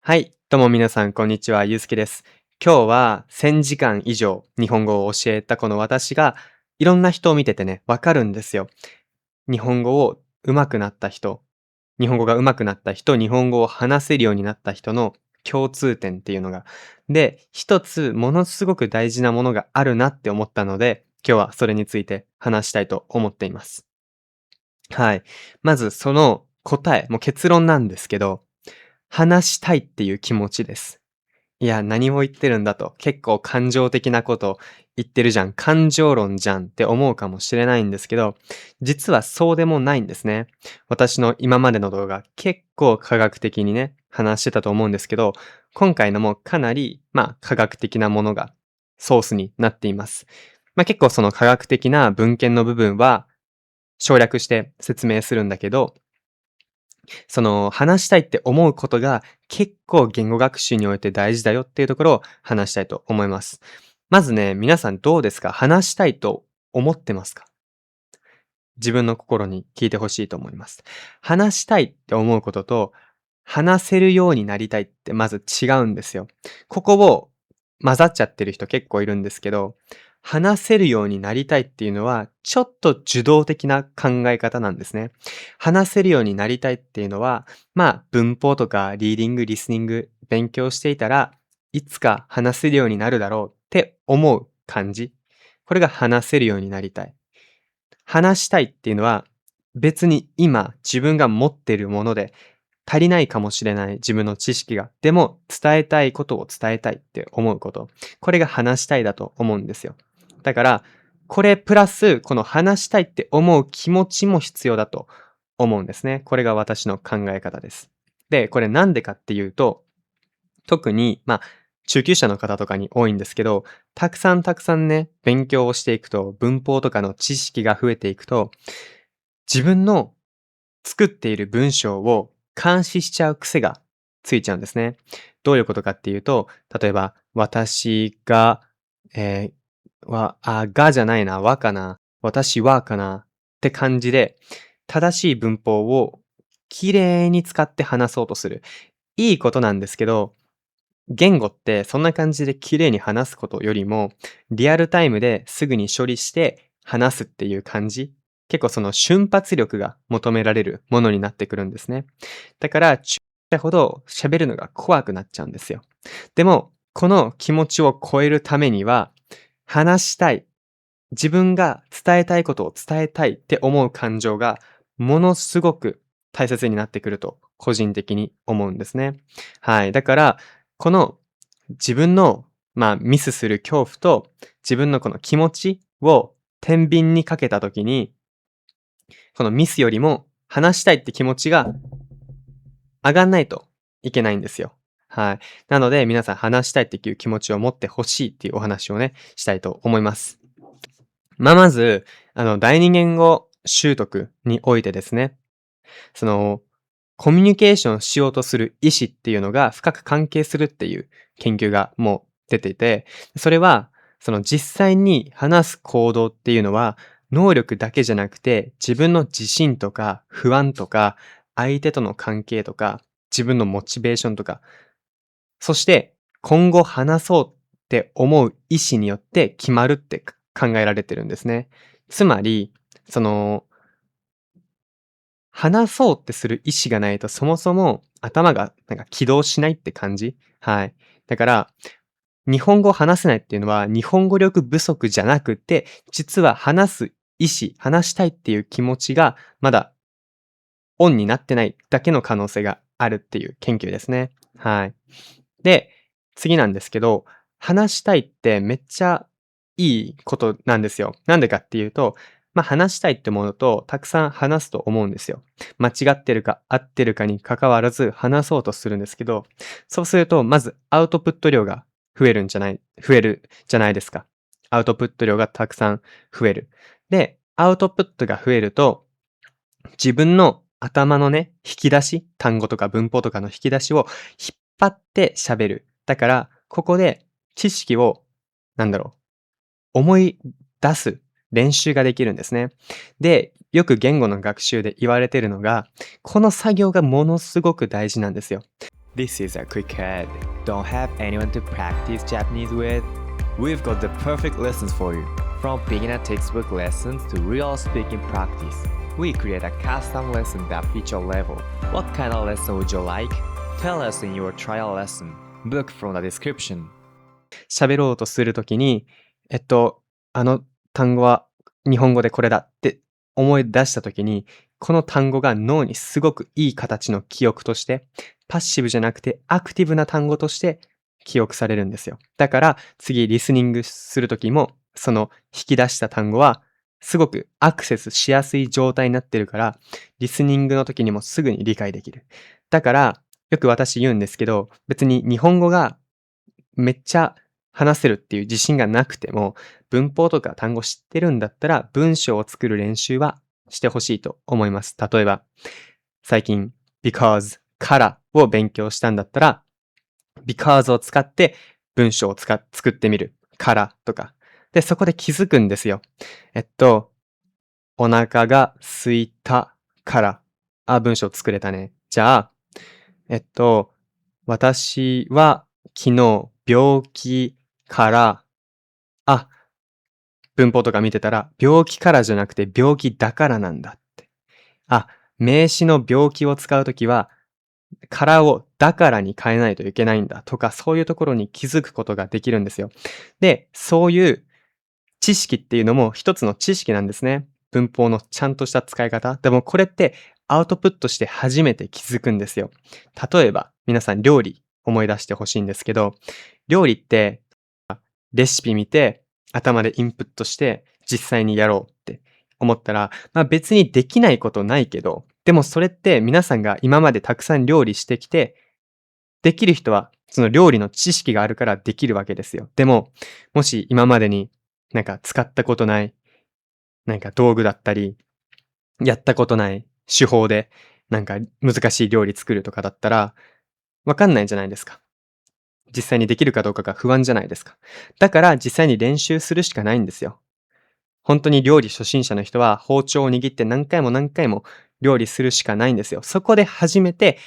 はい、どうも皆さん、こんにちは。ゆうすけです。今日は1000時間以上日本語を教えたこの私が、いろんな人を見ててね、わかるんですよ。日本語を上手くなった人、日本語が上手くなった人、日本語を話せるようになった人の共通点っていうのが。で、一つものすごく大事なものがあるなって思ったので、今日はそれについて話したいと思っています。はい。まずその答え、もう結論なんですけど、話したいっていう気持ちです。いや、何を言ってるんだと、結構感情的なこと言ってるじゃん、感情論じゃんって思うかもしれないんですけど、実はそうでもないんですね。私の今までの動画、結構科学的にね、話してたと思うんですけど、今回のもかなり、科学的なものがソースになっています。結構その科学的な文献の部分は省略して説明するんだけど、その話したいって思うことが結構言語学習において大事だよっていうところを話したいと思います。まずね、皆さんどうですか？話したいと思ってますか？自分の心に聞いてほしいと思います。話したいって思うことと、話せるようになりたいってまず違うんですよ。ここを混ざっちゃってる人結構いるんですけど、話せるようになりたいっていうのは、ちょっと受動的な考え方なんですね。話せるようになりたいっていうのは、文法とかリーディング、リスニング、勉強していたらいつか話せるようになるだろうって思う感じ。これが話せるようになりたい。話したいっていうのは、別に今自分が持っているもので、足りないかもしれない自分の知識が、でも伝えたいことを伝えたいって思うこと。これが話したいだと思うんですよ。だから、これプラス、この話したいって思う気持ちも必要だと思うんですね。これが私の考え方です。で、これなんでかっていうと、特に、中級者の方とかに多いんですけど、たくさんたくさんね、勉強をしていくと、文法とかの知識が増えていくと、自分の作っている文章を監視しちゃう癖がついちゃうんですね。どういうことかっていうと、例えば、私が、がじゃないな、かな、私はかなって感じで、正しい文法を綺麗に使って話そうとする。いいことなんですけど、言語ってそんな感じで綺麗に話すことよりも、リアルタイムですぐに処理して話すっていう感じ。結構その瞬発力が求められるものになってくるんですね。だから、中者ほど喋るのが怖くなっちゃうんですよ。でも、この気持ちを超えるためには、話したい。自分が伝えたいことを伝えたいって思う感情がものすごく大切になってくると個人的に思うんですね。はい。だから、この自分の、ミスする恐怖と自分のこの気持ちを天秤にかけたときに、このミスよりも話したいって気持ちが上がんないといけないんですよ。はい。なので皆さん話したいっていう気持ちを持ってほしいっていうお話をね、したいと思います。まず、第二言語習得においてですね、その、コミュニケーションしようとする意思っていうのが深く関係するっていう研究がもう出ていて、それは、その実際に話す行動っていうのは、能力だけじゃなくて、自分の自信とか不安とか、相手との関係とか、自分のモチベーションとか、そして今後話そうって思う意思によって決まるって考えられてるんですね。つまり、その、話そうってする意思がないと、そもそも頭がなんか起動しないって感じ。はい。だから、日本語を話せないっていうのは、日本語力不足じゃなくて、実は話す意思、話したいっていう気持ちが、まだオンになってないだけの可能性があるっていう研究ですね。はい。で、次なんですけど、話したいってめっちゃいいことなんですよ。なんでかっていうと、話したいって思うと、たくさん話すと思うんですよ。間違ってるか合ってるかに関わらず話そうとするんですけど、そうすると、まずアウトプット量が増えるじゃないですか。アウトプット量がたくさん増える。で、アウトプットが増えると、自分の頭のね、引き出し、単語とか文法とかの引き出しを引っ張って喋る。だから、ここで知識を、思い出す練習ができるんですね。で、よく言語の学習で言われているのが、この作業がものすごく大事なんですよ。This is a quick ad. Don't have anyone to practice Japanese with? We've got the perfect lessons for you. From beginner textbook lessons to real speaking practice, we create a custom lesson that fits your level. What kind of lesson would you like? Tell us in your trial lesson. Book from the description. 喋ろうとするときに、あの単語は日本語でこれだって思い出したときに、この単語が脳にすごくいい形の記憶として、パッシブじゃなくてアクティブな単語として記憶されるんですよ。だから次リスニングするときも、その引き出した単語はすごくアクセスしやすい状態になってるから、リスニングの時にもすぐに理解できる。だから、よく私言うんですけど、別に日本語がめっちゃ話せるっていう自信がなくても、文法とか単語知ってるんだったら、文章を作る練習はしてほしいと思います。例えば、最近、because からを勉強したんだったら、because を使って文章を作ってみるからとか。で、そこで気づくんですよ。お腹が空いたから。文章作れたね。じゃあ、私は昨日病気から、文法とか見てたら、病気からじゃなくて病気だからなんだって。名詞の病気を使うときは、からをだからに変えないといけないんだとか、そういうところに気づくことができるんですよ。で、そういう知識っていうのも一つの知識なんですね。文法のちゃんとした使い方。でもこれってアウトプットして初めて気づくんですよ。例えば、皆さん料理思い出してほしいんですけど、料理ってレシピ見て頭でインプットして実際にやろうって思ったら、別にできないことないけど、でもそれって皆さんが今までたくさん料理してきて、できる人はその料理の知識があるからできるわけですよ。でも、もし今までになんか使ったことない、なんか道具だったり、やったことない手法で、なんか難しい料理作るとかだったら、わかんないじゃないですか。実際にできるかどうかが不安じゃないですか。だから実際に練習するしかないんですよ。本当に料理初心者の人は包丁を握って何回も何回も料理するしかないんですよ。そこで初めて、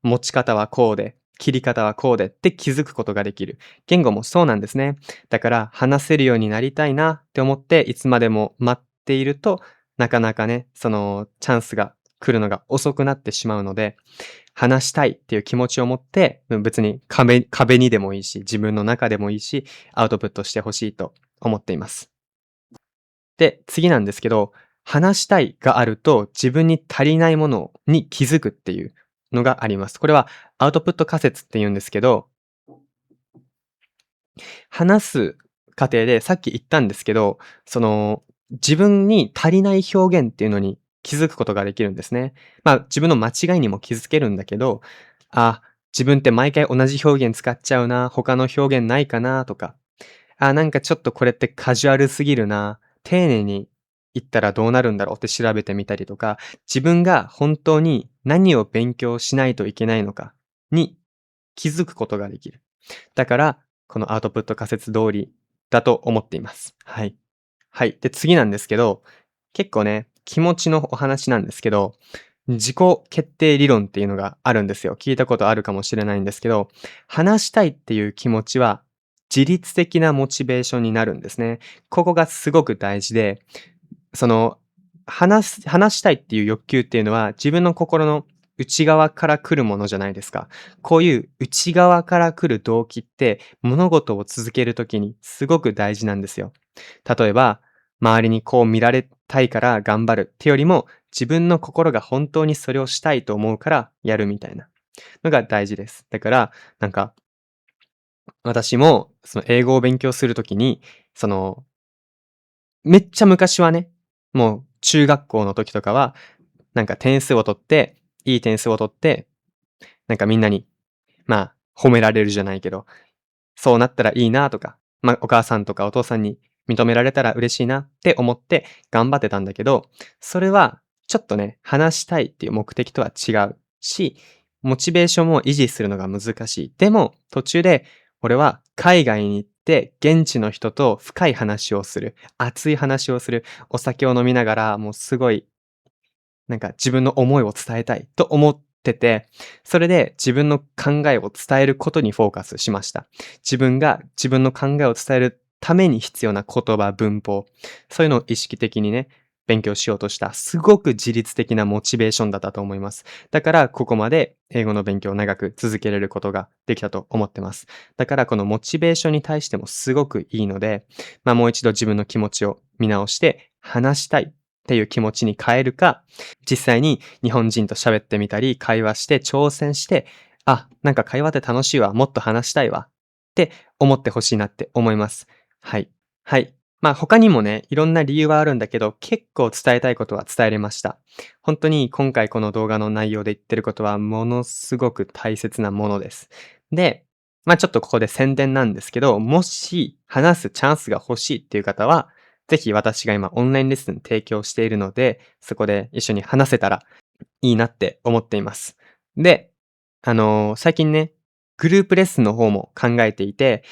持ち方はこうで、切り方はこうでって気づくことができる。言語もそうなんですね。だから話せるようになりたいなって思っていつまでも待っていると、なかなかね、そのチャンスが来るのが遅くなってしまうので、話したいっていう気持ちを持って、別に壁にでもいいし、自分の中でもいいし、アウトプットしてほしいと思っています。で、次なんですけど、話したいがあると自分に足りないものに気づくっていうのがあります。これはアウトプット仮説って言うんですけど、話す過程でさっき言ったんですけど、その自分に足りない表現っていうのに気づくことができるんですね。自分の間違いにも気づけるんだけど、自分って毎回同じ表現使っちゃうな、他の表現ないかなとか、なんかちょっとこれってカジュアルすぎるな、丁寧に言ったらどうなるんだろうって調べてみたりとか、自分が本当に何を勉強しないといけないのかに気づくことができる。だから、このアウトプット仮説通りだと思っています。はい。はい。で、次なんですけど、結構ね、気持ちのお話なんですけど、自己決定理論っていうのがあるんですよ。聞いたことあるかもしれないんですけど、話したいっていう気持ちは自律的なモチベーションになるんですね。ここがすごく大事で、その、話したいっていう欲求っていうのは自分の心の内側から来るものじゃないですか。こういう内側から来る動機って物事を続けるときにすごく大事なんですよ。例えば、周りにこう見られたいから頑張るってよりも自分の心が本当にそれをしたいと思うからやるみたいなのが大事です。だから、なんか、私もその英語を勉強するときに、その、めっちゃ昔はね、もう中学校の時とかは、なんか点数を取って、いい点数を取って、なんかみんなに、褒められるじゃないけど、そうなったらいいなとか、お母さんとかお父さんに認められたら嬉しいなって思って頑張ってたんだけど、それはちょっとね、話したいっていう目的とは違うし、モチベーションも維持するのが難しい。でも、途中で俺は海外に行って現地の人と深い話をする、熱い話をする、お酒を飲みながらもうすごいなんか自分の思いを伝えたいと思ってて、それで自分の考えを伝えることにフォーカスしました。自分が自分の考えを伝えるために必要な言葉、文法、そういうのを意識的にね、勉強しようとした、すごく自律的なモチベーションだったと思います。だから、ここまで英語の勉強を長く続けられることができたと思ってます。だから、このモチベーションに対してもすごくいいので、もう一度自分の気持ちを見直して話したいっていう気持ちに変えるか、実際に日本人と喋ってみたり、会話して挑戦して、なんか会話って楽しいわ、もっと話したいわって思ってほしいなって思います。はい。はい。他にもね、いろんな理由はあるんだけど、結構伝えたいことは伝えれました。本当に今回この動画の内容で言ってることはものすごく大切なものです。で、ちょっとここで宣伝なんですけど、もし話すチャンスが欲しいっていう方は、ぜひ私が今オンラインレッスン提供しているので、そこで一緒に話せたらいいなって思っています。で、最近ね、グループレッスンの方も考えていて、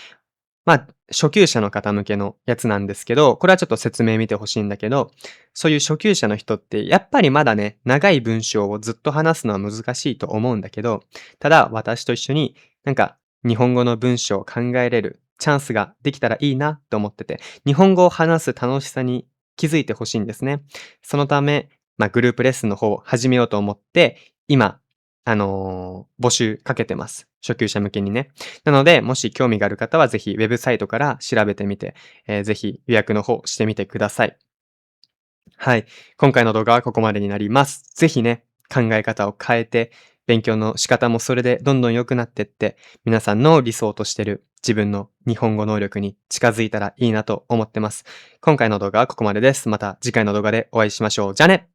初級者の方向けのやつなんですけど、これはちょっと説明見てほしいんだけど、そういう初級者の人って、やっぱりまだね、長い文章をずっと話すのは難しいと思うんだけど、ただ私と一緒になんか日本語の文章を考えれるチャンスができたらいいなと思ってて、日本語を話す楽しさに気づいてほしいんですね。そのため、グループレッスンの方を始めようと思って、今、募集かけてます。初級者向けにね。なので、もし興味がある方はぜひウェブサイトから調べてみて、ぜひ予約の方してみてください。はい。今回の動画はここまでになります。ぜひね、考え方を変えて、勉強の仕方もそれでどんどん良くなってって、皆さんの理想としてる自分の日本語能力に近づいたらいいなと思ってます。今回の動画はここまでです。また次回の動画でお会いしましょう。じゃあね！